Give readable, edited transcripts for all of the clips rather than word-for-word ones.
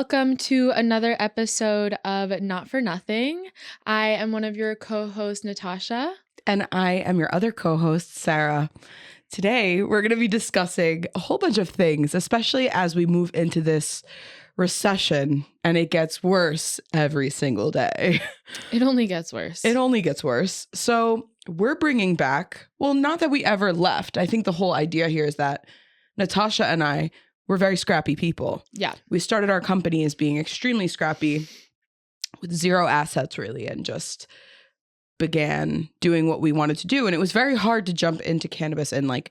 Welcome to another episode of Not for Nothing. I am one of your co-hosts, Natasha. And I am your other co-host, Sarah. Today, we're going to be discussing a whole bunch of things, especially as we move into this recession, and it gets worse every single day. It only gets worse. It only gets worse. So we're bringing back, well, not that we ever left. I think the whole idea here is that Natasha and I were very scrappy people. Yeah. We started our company as being extremely scrappy with zero assets, really, and just began doing what we wanted to do. And it was very hard to jump into cannabis. And like,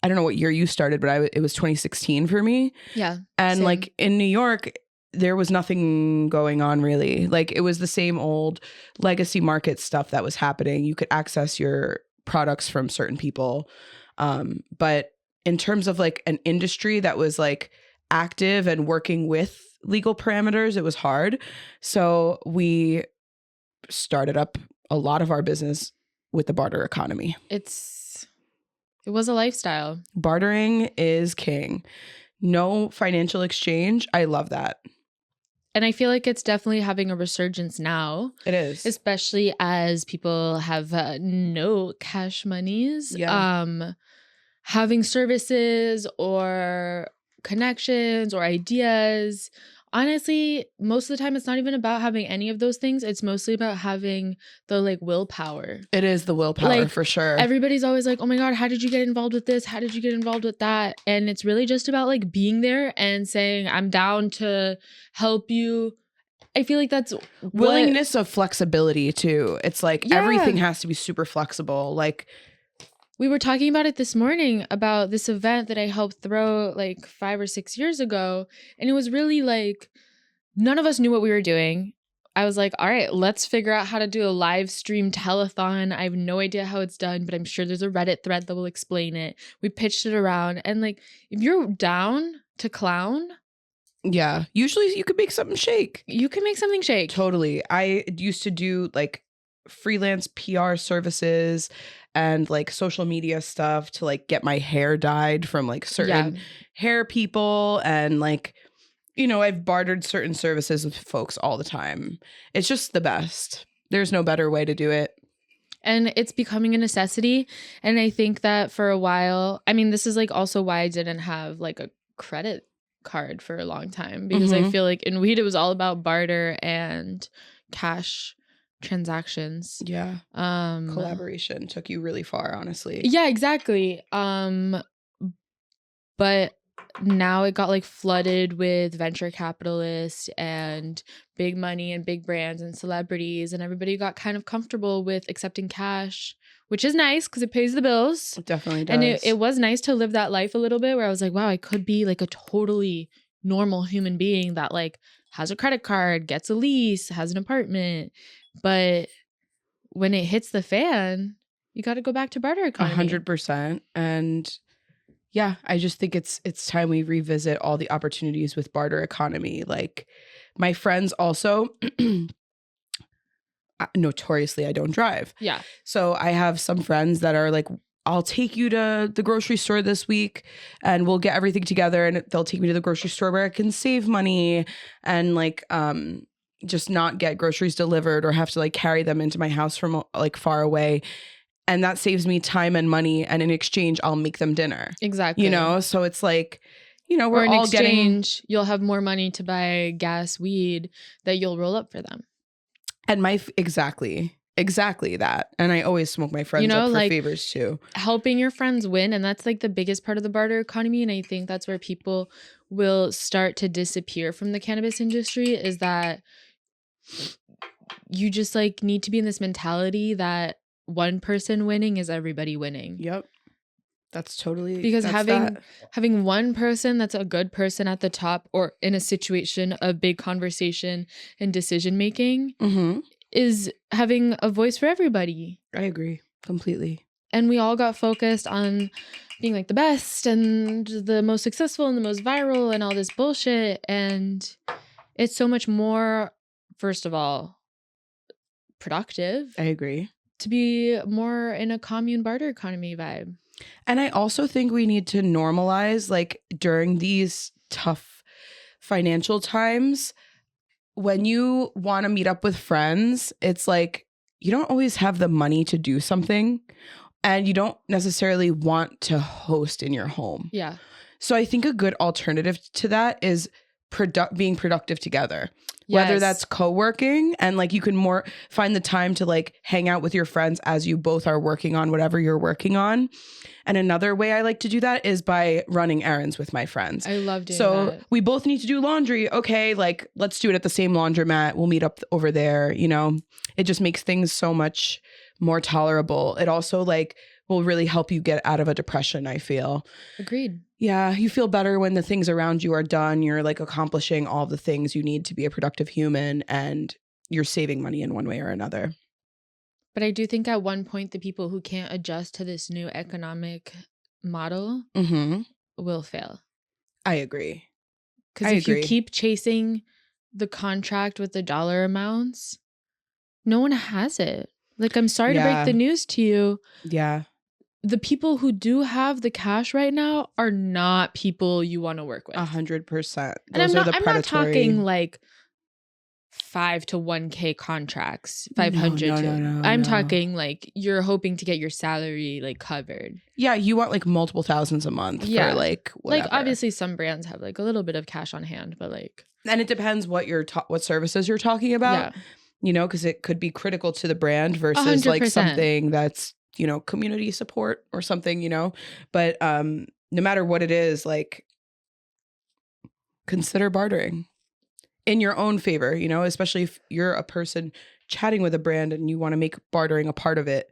I don't know what year you started, but it was 2016 for me. Yeah. And same. like in New York, there was nothing going on really. Like it was the same old legacy market stuff that was happening. You could access your products from certain people. But in terms of like an industry that was like active and working with legal parameters, it was hard. So we started up a lot of our business with the barter economy. It was a lifestyle. Bartering is king. No financial exchange. I love that. And I feel like it's definitely having a resurgence now. It is. Especially as people have no cash monies. Yeah. Having services or connections or ideas. Honestly, most of the time, it's not even about having any of those things. It's mostly about having the like willpower. It is the willpower, like, for sure. Everybody's always like, oh my God, how did you get involved with this? How did you get involved with that? And it's really just about like being there and saying, I'm down to help you. I feel like that's willingness of flexibility too. It's like everything has to be super flexible. Like we were talking about it this morning about this event that I helped throw like 5 or 6 years ago. And it was really like, none of us knew what we were doing. I was like, all right, let's figure out how to do a live stream telethon. I have no idea how it's done, but I'm sure there's a Reddit thread that will explain it. We pitched it around. And like, if you're down to clown. Yeah, usually you could make something shake. You can make something shake. Totally. I used to do like freelance PR services and like social media stuff to like get my hair dyed from like certain hair people. And like, you know, I've bartered certain services with folks all the time. It's just the best. There's no better way to do it. And it's becoming a necessity. And I think that for a while, I mean, this is like also why I didn't have like a credit card for a long time, because I feel like in weed, it was all about barter and cash transactions. Yeah. Collaboration took you really far, honestly. Yeah, exactly. But now it got like flooded with venture capitalists and big money and big brands and celebrities, and everybody got kind of comfortable with accepting cash, which is nice because it pays the bills. It definitely does. And it was nice to live that life a little bit where I was like, wow, I could be like a totally normal human being that like has a credit card, gets a lease, has an apartment. But when it hits the fan, you got to go back to barter economy. 100%. And yeah, I just think it's time we revisit all the opportunities with barter economy. Like my friends also, notoriously, I don't drive. Yeah. So I have some friends that are like, I'll take you to the grocery store this week and we'll get everything together, and they'll take me to the grocery store where I can save money and like, just not get groceries delivered or have to like carry them into my house from like far away. And that saves me time and money. And in exchange, I'll make them dinner. Exactly. You know, so it's like, you know, we're or in all exchange, you'll have more money to buy gas, weed that you'll roll up for them. And exactly that. And I always smoke my friends up for like, favors too. Helping your friends win. And that's like the biggest part of the barter economy. And I think that's where people will start to disappear from the cannabis industry, is that you just like need to be in this mentality that one person winning is everybody winning. Yep. That's totally, because having one person that's a good person at the top or in a situation of big conversation and decision making is having a voice for everybody. I agree completely. And we all got focused on being like the best and the most successful and the most viral and all this bullshit. And it's so much more, first of all, productive. I agree. To be more in a commune barter economy vibe. And I also think we need to normalize, like, during these tough financial times, when you want to meet up with friends, it's like you don't always have the money to do something, and you don't necessarily want to host in your home. Yeah. So I think a good alternative to that is being productive together. Whether Yes. that's co-working, and like you can more find the time to like hang out with your friends as you both are working on whatever you're working on. And another way I like to do that is by running errands with my friends. I love doing So that. we both need to do laundry. Okay, like let's do it at the same laundromat. We'll meet up over there. You know, it just makes things so much more tolerable. It also like will really help you get out of a depression, I feel. Agreed. Yeah, you feel better when the things around you are done. You're like accomplishing all the things you need to be a productive human, and you're saving money in one way or another. But I do think at one point, the people who can't adjust to this new economic model will fail. I agree. Because if you keep chasing the contract with the dollar amounts, no one has it. Like, I'm sorry to break the news to you. Yeah. The people who do have the cash right now are not people you want to work with. 100%. And I'm not talking like 5 to 1K contracts, 500 No, I'm talking like you're hoping to get your salary like covered. Yeah, you want like multiple thousands a month for like whatever. Like obviously some brands have like a little bit of cash on hand, but like, and it depends what what services you're talking about. You know, because it could be critical to the brand versus 100%. like something that's, you know, community support or something, you know. But no matter what it is, like consider bartering in your own favor, you know, especially if you're a person chatting with a brand and you want to make bartering a part of it.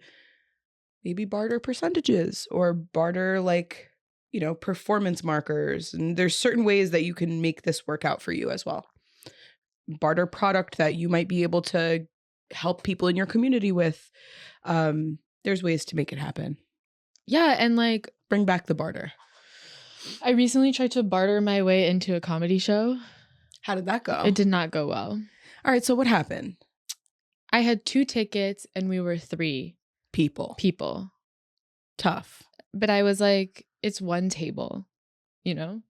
Maybe barter percentages or barter like, you know, performance markers. And there's certain ways that you can make this work out for you as well. Barter product that you might be able to help people in your community with. There's ways to make it happen. Yeah, and like bring back the barter. I recently tried to barter my way into a comedy show. How did that go? It did not go well. All right, so what happened? I had 2 tickets and we were 3 people. Tough. But I was like, it's one table, you know?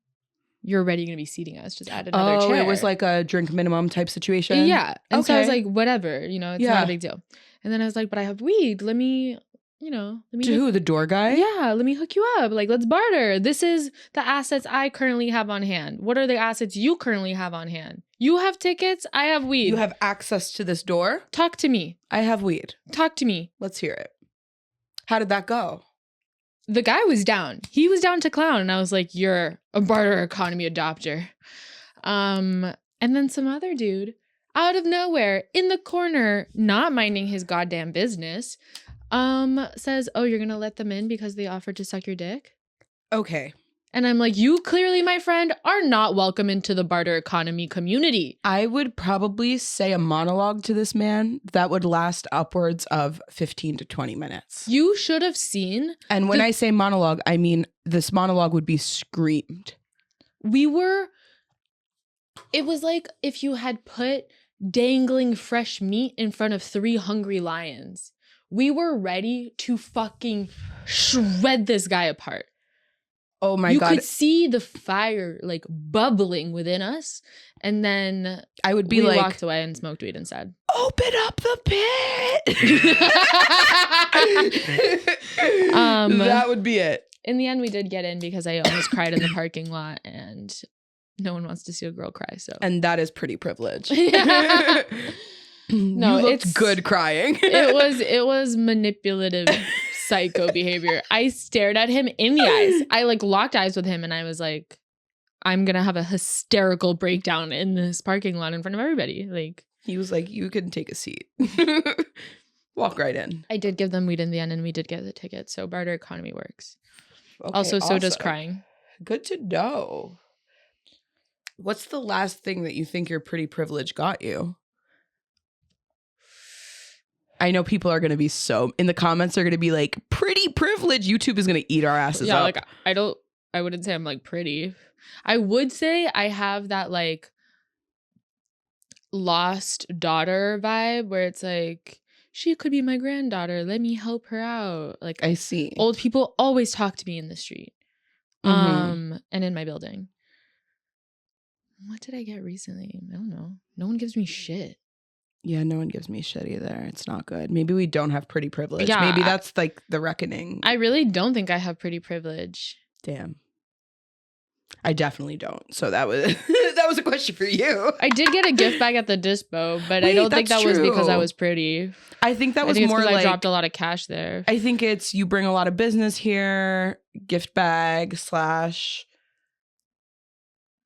You're already going to be seating us. Just add another chair. Oh, it was like a drink minimum type situation? Yeah. And so I was like, whatever, you know, it's not a big deal. And then I was like, but I have weed. Let me, you know. To who? The door guy? Yeah. Let me hook you up. Like, let's barter. This is the assets I currently have on hand. What are the assets you currently have on hand? You have tickets. I have weed. You have access to this door? Talk to me. I have weed. Talk to me. Let's hear it. How did that go? The guy was down. He was down to clown. And I was like, you're a barter economy adopter. And then some other dude out of nowhere in the corner, not minding his goddamn business, says, oh, you're going to let them in because they offered to suck your dick? Okay. And I'm like, you clearly, my friend, are not welcome into the barter economy community. I would probably say a monologue to this man that would last upwards of 15 to 20 minutes. You should have seen. And when I say monologue, I mean this monologue would be screamed. It was like if you had put dangling fresh meat in front of 3 hungry lions. We were ready to fucking shred this guy apart. Oh my God. You could see the fire like bubbling within us. And then I would be we like, walked away and smoked weed instead. Open up the pit. That would be it. In the end, we did get in because I almost cried in the parking lot, and no one wants to see a girl cry. So, and that is pretty privileged. No, you looked good crying. It was manipulative psycho behavior. I stared at him in the eyes. I like locked eyes with him and I was like, I'm gonna have a hysterical breakdown in this parking lot in front of everybody. Like, he was like, you can take a seat. Walk right in. I did give them weed in the end and we did get the ticket. So barter economy works. Okay, also, so does crying. Good to know. What's the last thing that you think your pretty privilege got you? I know people are going to be in the comments are going to be like, pretty privilege. YouTube is going to eat our asses up. Like I wouldn't say I'm like pretty. I would say I have that like lost daughter vibe where it's like, she could be my granddaughter. Let me help her out. Like, I see. Old people always talk to me in the street, and in my building. What did I get recently? I don't know. No one gives me shit. Yeah, no one gives me shit either. It's not good. Maybe we don't have pretty privilege. Yeah, Maybe that's like the reckoning. I really don't think I have pretty privilege. Damn. I definitely don't. So that was that was a question for you. I did get a gift bag at the dispo, but Wait, I don't think that that's was because I true. was pretty. I think that was think it's more 'cause like I dropped a lot of cash there. I think it's you bring a lot of business here, gift bag /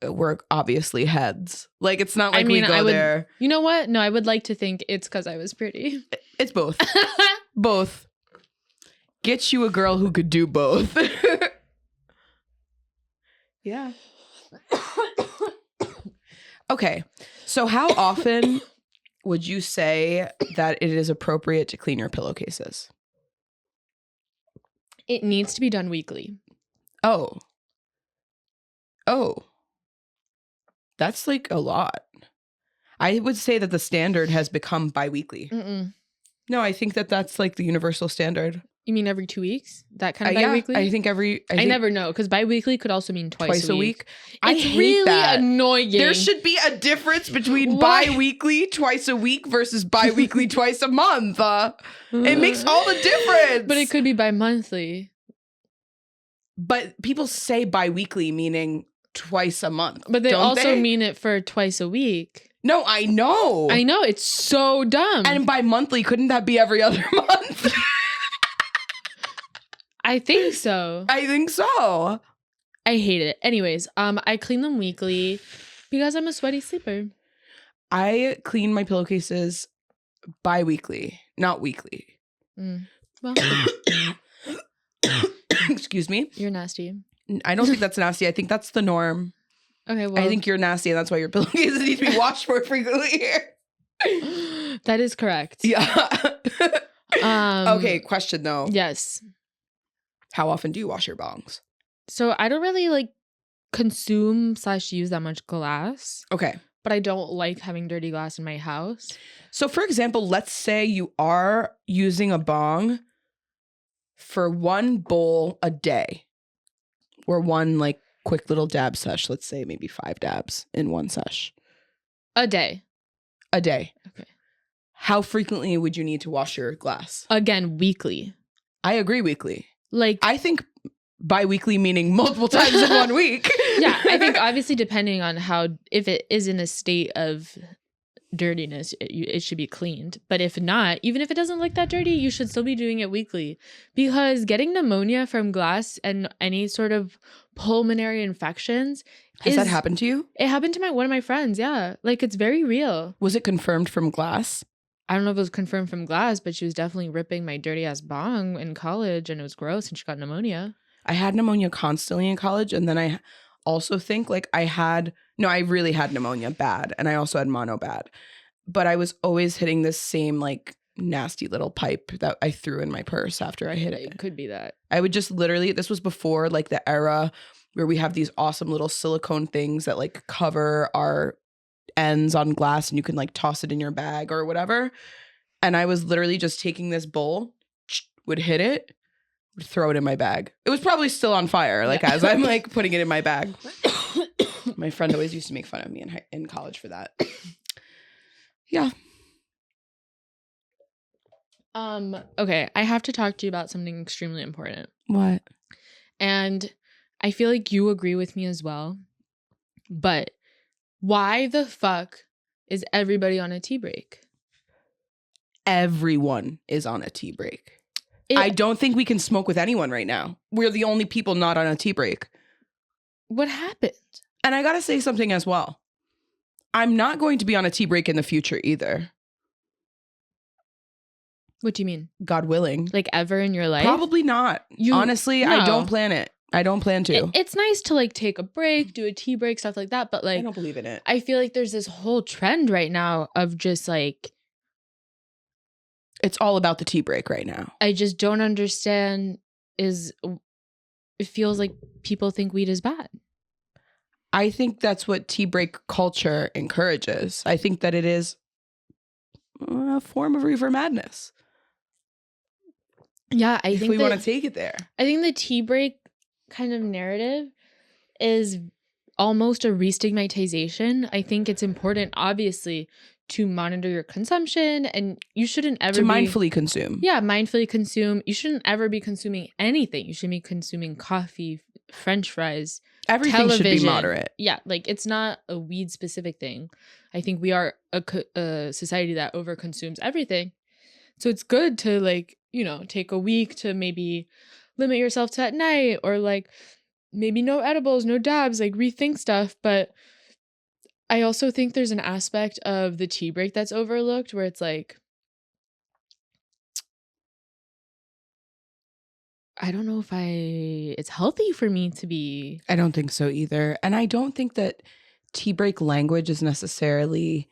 we're obviously heads. Like it's not like we go there. You know what? No, I would like to think it's because I was pretty. It's both. Both. Get you a girl who could do both. Yeah. Okay. So how often would you say that it is appropriate to clean your pillowcases? It needs to be done weekly. Oh. That's like a lot. I would say that the standard has become biweekly. Mm-mm. No, I think that that's like the universal standard. You mean every 2 weeks? That kind of biweekly? Yeah, I think I never know because biweekly could also mean twice a week. It's I hate really that. annoying. There should be a difference between Why? biweekly twice a week versus biweekly twice a month. It makes all the difference. But it could be bimonthly. But people say biweekly meaning twice a month. But they also mean it for twice a week. No, I know. I know. It's so dumb. And bi-monthly, couldn't that be every other month? I think so. I think so. I hate it. Anyways, I clean them weekly because I'm a sweaty sleeper. I clean my pillowcases bi-weekly, not weekly. Well, excuse me. You're nasty. I don't think that's nasty. I think that's the norm. Okay, well. I think you're nasty and that's why your pillowcases need to be washed more frequently here. That is correct. Yeah. Okay, question though. Yes. How often do you wash your bongs? So I don't really like consume / use that much glass. Okay. But I don't like having dirty glass in my house. So for example, let's say you are using a bong for one bowl a day or one like quick little dab sesh. Let's say maybe 5 dabs in one sesh. A day. Okay. How frequently would you need to wash your glass? Again, weekly. I agree, weekly. Like I think bi-weekly meaning multiple times in 1 week. Yeah, I think obviously depending on if it is in a state of dirtiness, it should be cleaned. But if not, even if it doesn't look that dirty, you should still be doing it weekly. Because getting pneumonia from glass and any sort of pulmonary infections Has that happened to you? It happened to one of my friends, yeah. Like it's very real. Was it confirmed from glass? I don't know if it was confirmed from glass, but she was definitely ripping my dirty ass bong in college and it was gross and she got pneumonia. I had pneumonia constantly in college. And then I also think like I really had pneumonia bad. And I also had mono bad. But I was always hitting this same like nasty little pipe that I threw in my purse after I hit it. It could be that. I would just literally, this was before like the era where we have these awesome little silicone things that like cover our ends on glass and you can like toss it in your bag or whatever. And I was literally just taking this bowl, would hit it, would throw it in my bag. It was probably still on fire, like as I'm like putting it in my bag. My friend always used to make fun of me in college for that. Yeah. Okay, I have to talk to you about something extremely important. What? And I feel like you agree with me as well. But why the fuck is everybody on a tea break? Everyone is on a tea break. I don't think we can smoke with anyone right now. We're the only people not on a tea break. What happened? And I gotta say something as well. I'm not going to be on a tea break in the future either. What do you mean? God willing. Like ever in your life? Probably not. Honestly, no. I don't plan it. I don't plan to. It's nice to like take a break, do a tea break, stuff like that. But like, I don't believe in it. I feel like there's this whole trend right now of just like. It's all about the tea break right now. I just don't understand it feels like people think weed is bad. I think that's what tea break culture encourages. I think that it is a form of reefer madness. Yeah, I think we want to take it there. I think the tea break kind of narrative is almost a restigmatization. I think it's important, obviously, to monitor your consumption, and you shouldn't ever mindfully consume. Yeah, mindfully consume. You shouldn't ever be consuming anything. You should be consuming coffee, French fries, everything television. should be moderate. Yeah, like it's not a weed specific thing. I think we are a society that overconsumes everything. So it's good to like, you know, take a week to maybe limit yourself to at night, or like maybe no edibles, no dabs, like rethink stuff. But I also think there's an aspect of the tea break that's overlooked where it's like, I don't know if it's healthy for me to be. I don't think so either. And I don't think that tea break language is necessarily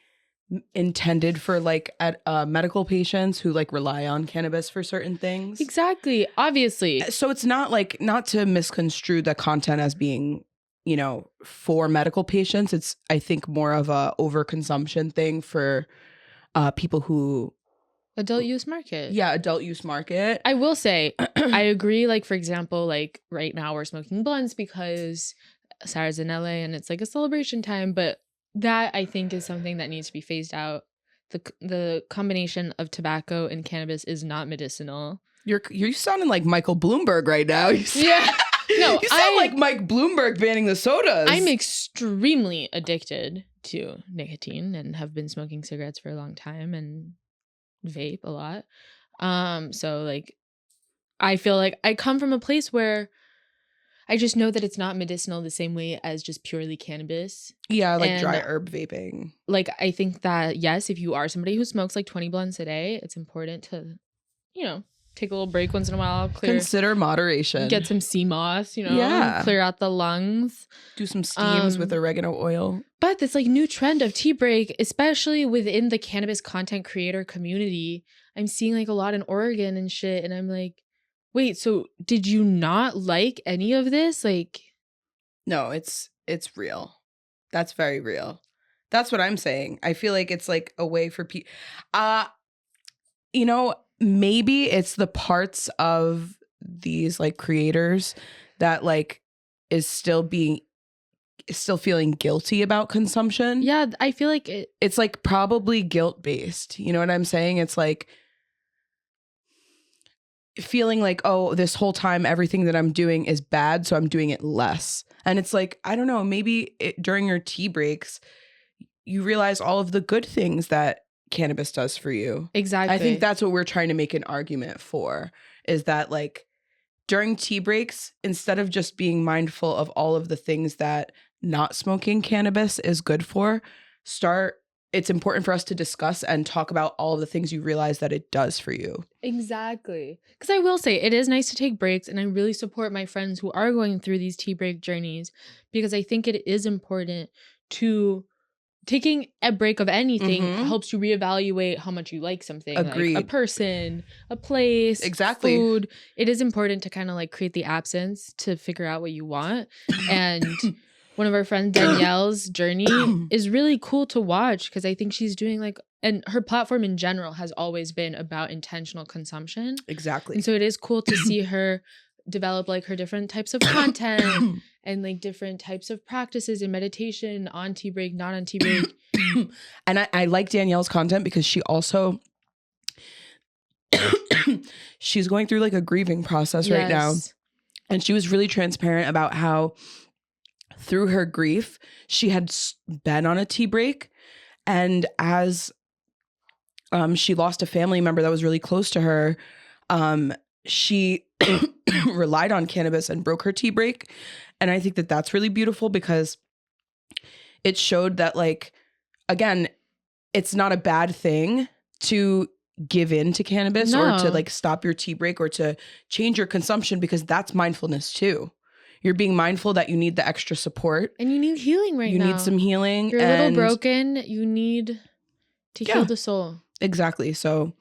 intended for like medical patients who like rely on cannabis for certain things. Exactly. Obviously. So it's not like, not to misconstrue the content as being, you know, for medical patients. It's, I think, more of a overconsumption thing for people who adult use market. Yeah, adult use market. I will say, I agree. Like, for example, like right now we're smoking blunts because Sarah's in LA and it's like a celebration time. But that I think is something that needs to be phased out. The combination of tobacco and cannabis is not medicinal. You're sounding like Michael Bloomberg right now. Yeah. No, you sound like Mike Bloomberg banning the sodas. I'm extremely addicted to nicotine and have been smoking cigarettes for a long time and vape a lot. So like I feel like I come from a place where I just know that it's not medicinal the same way as just purely cannabis. Yeah, like dry herb vaping. Like I think that yes, if you are somebody who smokes like 20 blunts a day, it's important to, you know, take a little break once in a while. Consider moderation. Get some sea moss, you know, clear out the lungs. Do some steams with oregano oil. But this like new trend of tea break, especially within the cannabis content creator community, I'm seeing like a lot in Oregon and shit. And I'm like, wait, so did you not like any of this? Like, no, it's real. That's very real. That's what I'm saying. I feel like it's like a way for people. You know, maybe it's the parts of these like creators that like is still feeling guilty about consumption. Yeah, I feel like it's like probably guilt based. You know what I'm saying? It's like feeling like, oh, this whole time everything that I'm doing is bad, so I'm doing it less. And it's like, I don't know, maybe during your tea breaks, you realize all of the good things that cannabis does for you. Exactly. I think that's what we're trying to make an argument for, is that like during tea breaks, instead of just being mindful of all of the things that not smoking cannabis is good for, it's important for us to discuss and talk about all of the things you realize that it does for you. Exactly. Because I will say it is nice to take breaks, and I really support my friends who are going through these tea break journeys, because I think it is important to taking a break of anything helps you reevaluate how much you like something. Agreed. Like a person, a place, exactly. Food. It is important to kind of like create the absence to figure out what you want. And one of our friends, Danielle's journey is really cool to watch, because I think she's doing like, and her platform in general has always been about intentional consumption. Exactly. And so it is cool to see her develop like her different types of content and like different types of practices and meditation on tea break, not on tea break. And I like Danielle's content because she also she's going through like a grieving process right now. And she was really transparent about how through her grief, she had been on a tea break. And as she lost a family member that was really close to her, she relied on cannabis and broke her tea break. And I think that that's really beautiful, because it showed that, like, again, it's not a bad thing to give in to cannabis or to like stop your tea break or to change your consumption, because that's mindfulness too. You're being mindful that you need the extra support. And you need healing now. You need some healing. You're a little broken. You need to heal the soul. Exactly. So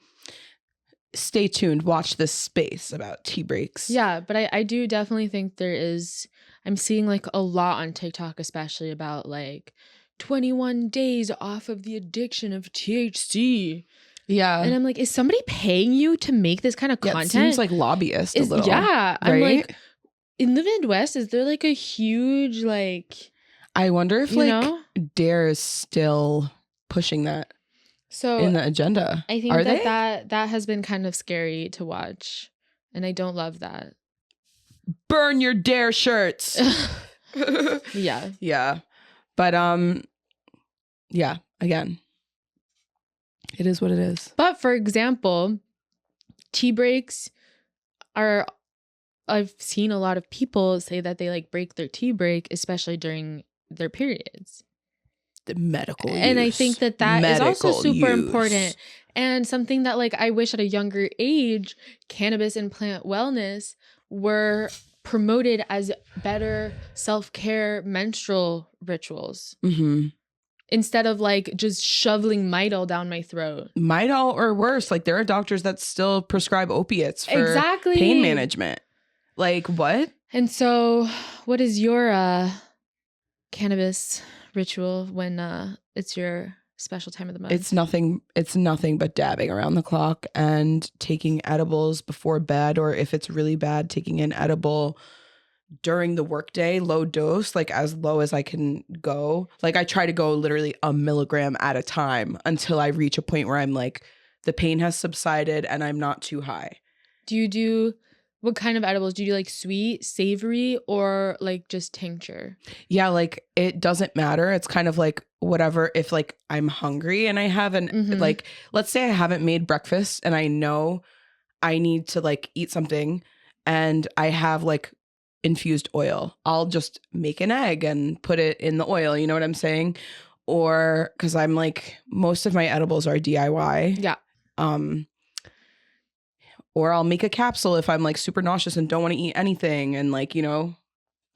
stay tuned. Watch this space about tea breaks. Yeah, but I do definitely think I'm seeing like a lot on TikTok, especially about like 21 days off of the addiction of THC. Yeah. And I'm like, is somebody paying you to make this kind of content? It seems like lobbyist a little. Yeah. Right? I'm like, in the Midwest, is there like a huge like... I wonder if You know? Dare is still pushing that So in the agenda. I think Are that has been kind of scary to watch, and I don't love that. Burn your Dare shirts. Yeah. Yeah. But yeah, again, it is what it is. But for example, tea breaks are, I've seen a lot of people say that they like break their tea break, especially during their periods. The medical use. And I think that is also super important. And something that like I wish at a younger age, cannabis and plant wellness were promoted as better self-care menstrual rituals. Mm-hmm. Instead of like just shoveling Midol down my throat. Midol or worse. Like there are doctors that still prescribe opiates for pain management. Like what? And so what is your cannabis ritual when it's your special time of the month? It's nothing but dabbing around the clock and taking edibles before bed, or if it's really bad, taking an edible during the workday, low dose, like as low as I can go. Like I try to go literally 1 milligram at a time until I reach a point where I'm like, the pain has subsided and I'm not too high. What kind of edibles? Do you do like sweet, savory, or like just tincture? Yeah, like it doesn't matter. It's kind of like whatever. If like I'm hungry and I haven't like, let's say I haven't made breakfast and I know I need to like eat something and I have like infused oil, I'll just make an egg and put it in the oil. You know what I'm saying? Or because I'm like, most of my edibles are DIY. Yeah. Or I'll make a capsule if I'm like super nauseous and don't want to eat anything. And like, you know,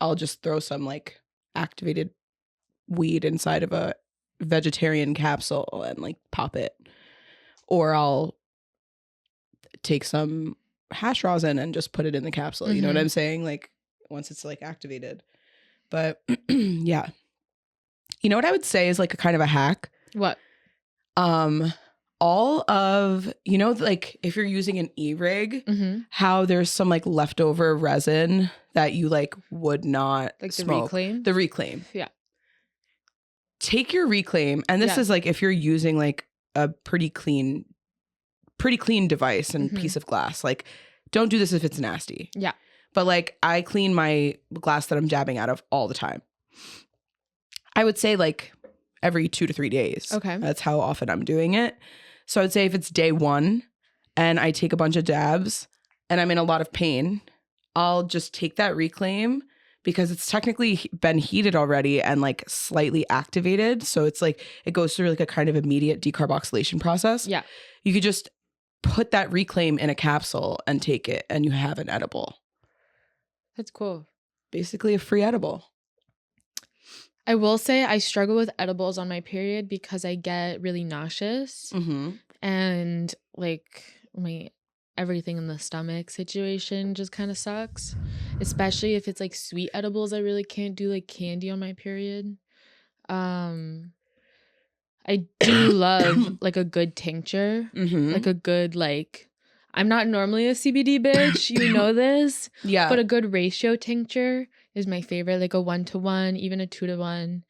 I'll just throw some like activated weed inside of a vegetarian capsule and like pop it. Or I'll take some hash rosin and just put it in the capsule. You know what I'm saying? Like once it's like activated. But yeah. You know what I would say is like a kind of a hack? What? All of, you know, like if you're using an e-rig, how there's some like leftover resin that you like would not like smoke. The reclaim. Yeah. Take your reclaim, and this is like if you're using like a pretty clean device and piece of glass. Like don't do this if it's nasty. Yeah. But like I clean my glass that I'm jabbing out of all the time. I would say like every 2 to 3 days. Okay. That's how often I'm doing it. So I'd say if it's day 1 and I take a bunch of dabs and I'm in a lot of pain, I'll just take that reclaim because it's technically been heated already and like slightly activated. So it's like it goes through like a kind of immediate decarboxylation process. Yeah. You could just put that reclaim in a capsule and take it and you have an edible. That's cool. Basically a free edible. I will say I struggle with edibles on my period because I get really nauseous and like my everything in the stomach situation just kind of sucks, especially if it's like sweet edibles. I really can't do like candy on my period. I do love like a good tincture, like a good like, I'm not normally a CBD bitch, you know this. Yeah. But a good ratio tincture is my favorite, like a 1-to-1, even a 2-to-1.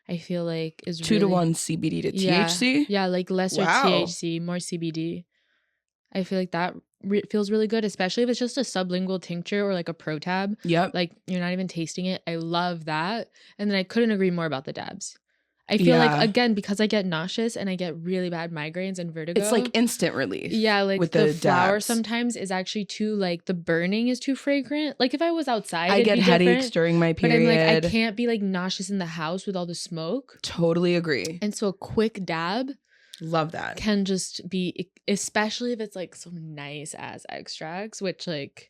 I feel like is 2-to-1 CBD to THC. Yeah, like lesser THC, more CBD. I feel like that feels really good, especially if it's just a sublingual tincture or like a pro tab. Yep. Like you're not even tasting it. I love that. And then I couldn't agree more about the dabs. I feel like, again, because I get nauseous and I get really bad migraines and vertigo. It's like instant relief. Yeah, like with the flower dabs. sometimes is actually too, like the burning is too fragrant. Like if I was outside, I get headaches during my period. But I'm like, I can't be like nauseous in the house with all the smoke. Totally agree. And so a quick dab. Love that. Can just be, especially if it's like some nice ass extracts, which like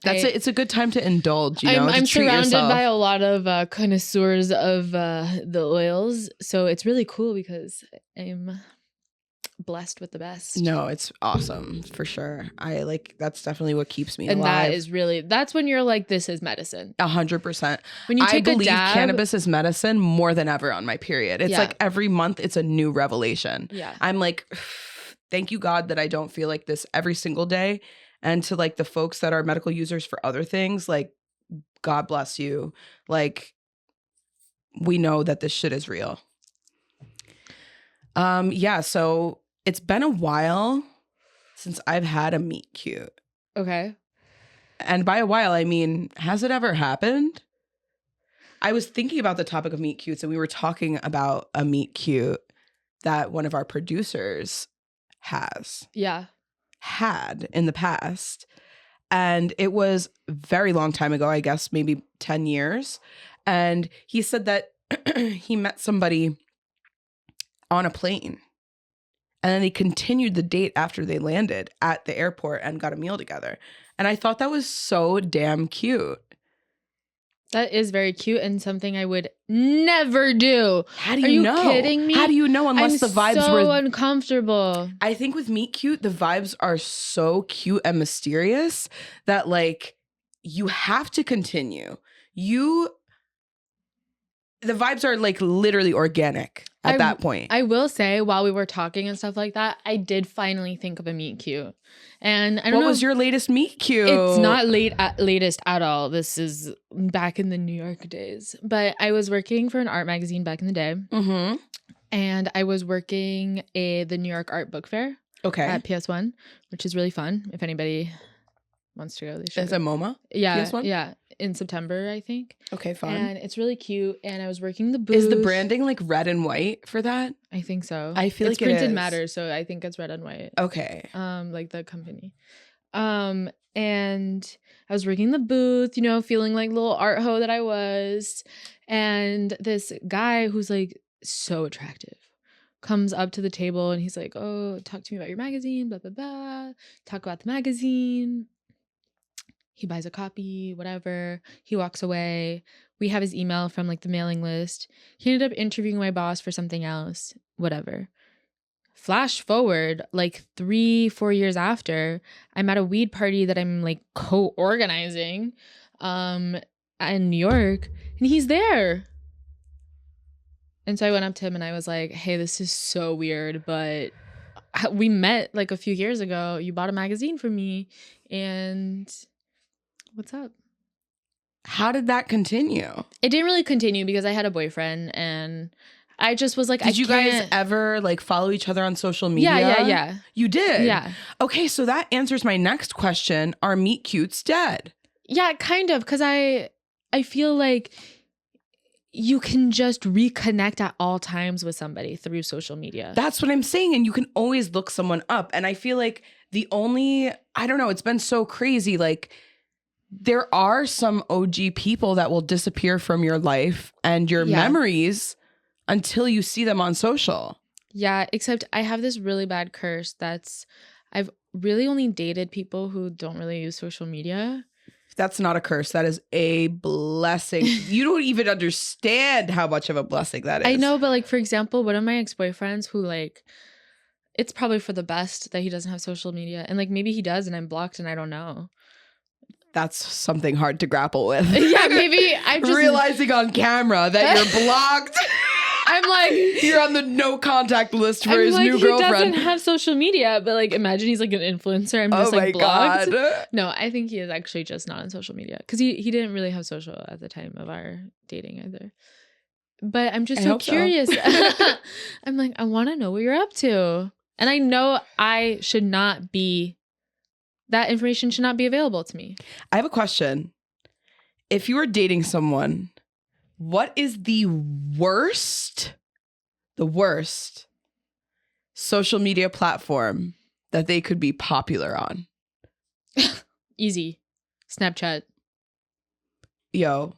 it's a good time to indulge, you know. I'm surrounded by a lot of connoisseurs of the oils, so it's really cool because I'm blessed with the best. No, it's awesome for sure. I like, that's definitely what keeps me alive. And that is really, that's when you're like, this is medicine. 100%. When you take I believe a dab, cannabis is medicine more than ever on my period. It's like every month it's a new revelation. Yeah. I'm like, thank you God that I don't feel like this every single day. And to like the folks that are medical users for other things, like God bless you. Like we know that this shit is real. Yeah, so it's been a while since I've had a meet cute. Okay. And by a while, I mean, has it ever happened? I was thinking about the topic of meet cutes, and we were talking about a meet cute that one of our producers had in the past. And it was a very long time ago, I guess maybe 10 years. And he said that he met somebody on a plane. And then they continued the date after they landed at the airport and got a meal together. And I thought that was so damn cute. That is very cute and something I would never do. How do you know? Are you kidding me? How do you know unless the vibes were so uncomfortable? I think with meet cute, the vibes are so cute and mysterious that like you have to continue. The vibes are like literally organic at that point. I will say, while we were talking and stuff like that, I did finally think of a meet cute. And I don't know. What was your latest meet cute? It's not latest at all. This is back in the New York days. But I was working for an art magazine back in the day. Mm-hmm. And I was working the New York Art Book Fair. Okay. At PS1, which is really fun. If anybody wants to go, they should. It's a MoMA? Yeah. PS1? Yeah. In September, I think. Okay, fun. And it's really cute. And I was working the booth. Is the branding like red and white for that? I think so. I feel it's like it Printed is. Matter, so I think it's red and white. Okay. Like the company. And I was working the booth, you know, feeling like little art hoe that I was. And this guy who's like so attractive comes up to the table and he's like, "Oh, talk to me about your magazine, blah, blah, blah." Talk about the magazine. He buys a copy, whatever. He walks away. We have his email from like the mailing list. He ended up interviewing my boss for something else, whatever. Flash forward like 3-4 years after, I'm at a weed party that I'm like co-organizing in New York, and he's there. And so I went up to him and I was like, "Hey, this is so weird, but we met like a few years ago. You bought a magazine for me, and what's up?" How did that continue? It didn't really continue because I had a boyfriend and I just was like, Did you guys ever like follow each other on social media? Yeah. You did? Yeah. Okay, so that answers my next question. Are meet cutes dead? Yeah, kind of, because I feel like you can just reconnect at all times with somebody through social media. That's what I'm saying. And you can always look someone up. And I feel like I don't know, it's been so crazy. Like there are some OG people that will disappear from your life and your memories until you see them on social. Yeah, except I have this really bad curse I've really only dated people who don't really use social media. That's not a curse. That is a blessing. You don't even understand how much of a blessing that is. I know, but like, for example, one of my ex-boyfriends who like, it's probably for the best that he doesn't have social media. And like, maybe he does and I'm blocked and I don't know. That's something hard to grapple with. Yeah, maybe I'm just realizing on camera that you're blocked. I'm like, you're on the no contact list for his new girlfriend. He doesn't have social media, but like, imagine he's like an influencer. I'm just like blocked. God. No, I think he is actually just not on social media because he didn't really have social at the time of our dating either. But I'm just so curious. So. I'm like, I want to know what you're up to, and I know that information should not be available to me. I have a question. If you were dating someone, what is the worst social media platform that they could be popular on? Easy. Snapchat. Yo,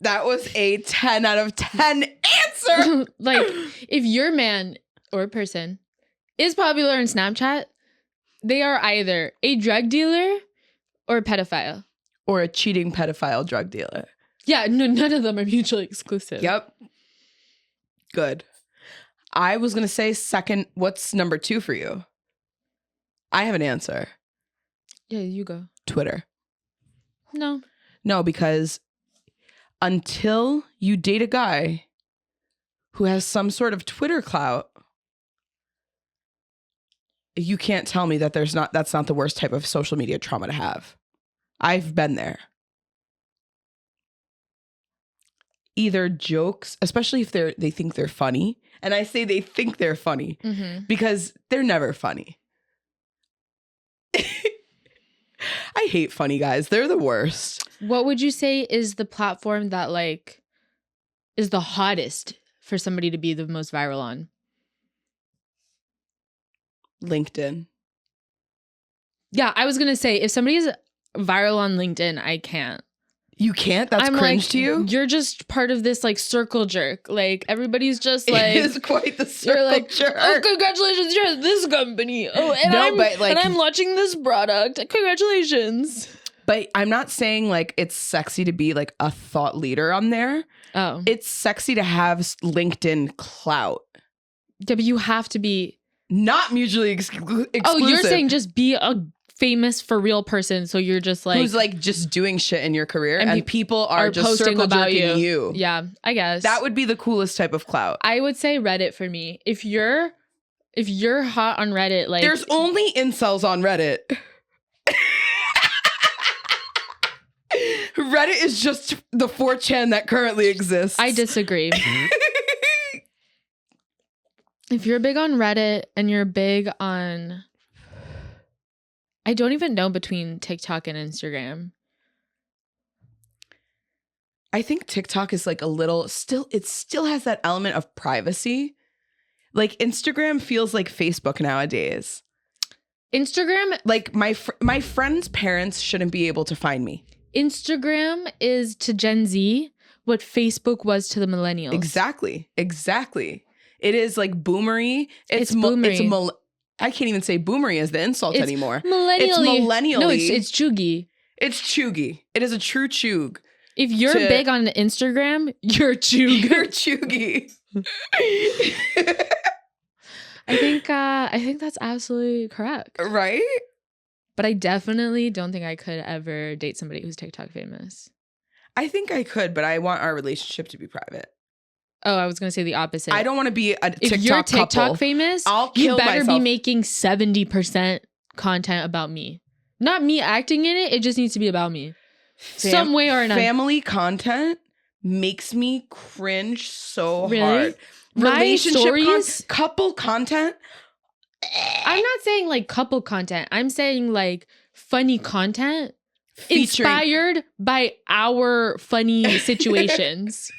that was a 10 out of 10 answer. Like, if your man or person is popular on Snapchat, they are either a drug dealer or a pedophile. Or a cheating pedophile drug dealer. Yeah, no, none of them are mutually exclusive. Yep. Good. I was going to say second, what's number 2 for you? I have an answer. Yeah, you go. Twitter. No. No, because until you date a guy who has some sort of Twitter clout, you can't tell me that that's not the worst type of social media trauma to have. I've been there. either jokes, especially if they think they're funny. And I say they think they're funny because they're never funny. I hate funny guys. They're the worst. What would you say is the platform that like is the hottest for somebody to be the most viral on? LinkedIn. Yeah, I was going to say if somebody is viral on LinkedIn, I can't. You can't? That's cringe like, to you? You're just part of this like circle jerk. Like everybody's just like it is quite the circle like, jerk. Oh, congratulations, you're at this company. Oh, and I'm launching this product. Congratulations. But I'm not saying like it's sexy to be like a thought leader on there. Oh. It's sexy to have LinkedIn clout. Yeah, but you have to be not mutually exclusive. Oh, you're saying just be a famous for real person, so you're just like who's like just doing shit in your career and people are just posting circle about jerking you. Yeah, I guess that would be the coolest type of clout. I would say Reddit for me. If you're hot on Reddit, like there's only incels on Reddit. Reddit is just the 4chan that currently exists. I disagree. If you're big on Reddit and you're big on, I don't even know between TikTok and Instagram. I think TikTok is like a little it still has that element of privacy. Like Instagram feels like Facebook nowadays. Instagram, like my friends' parents shouldn't be able to find me. Instagram is to Gen Z what Facebook was to the millennials. Exactly. It is like boomery. It's boomery. I can't even say boomery as the insult anymore. It's millennially. No, it's chuggy. It's chuggy. It is a true chug. If you're big on Instagram, you're chug. You're chuggy. I think that's absolutely correct. Right? But I definitely don't think I could ever date somebody who's TikTok famous. I think I could, but I want our relationship to be private. Oh, I was going to say the opposite. I don't want to be a TikTok If you're TikTok couple, famous, I'll kill you better myself. be making 70% content about me. Not me acting in it. It just needs to be about me. Some way or another. Family content makes me cringe so really? hard. Relationship couple content. I'm not saying like couple content. I'm saying like funny content inspired by our funny situations.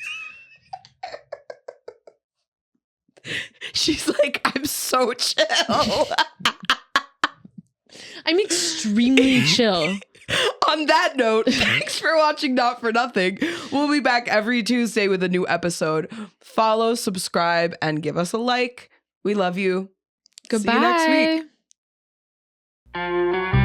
She's like, I'm so chill. I'm extremely chill. On that note, thanks for watching Not For Nothing. We'll be back every Tuesday with a new episode. Follow, subscribe, and give us a like. We love you. Goodbye. See you next week.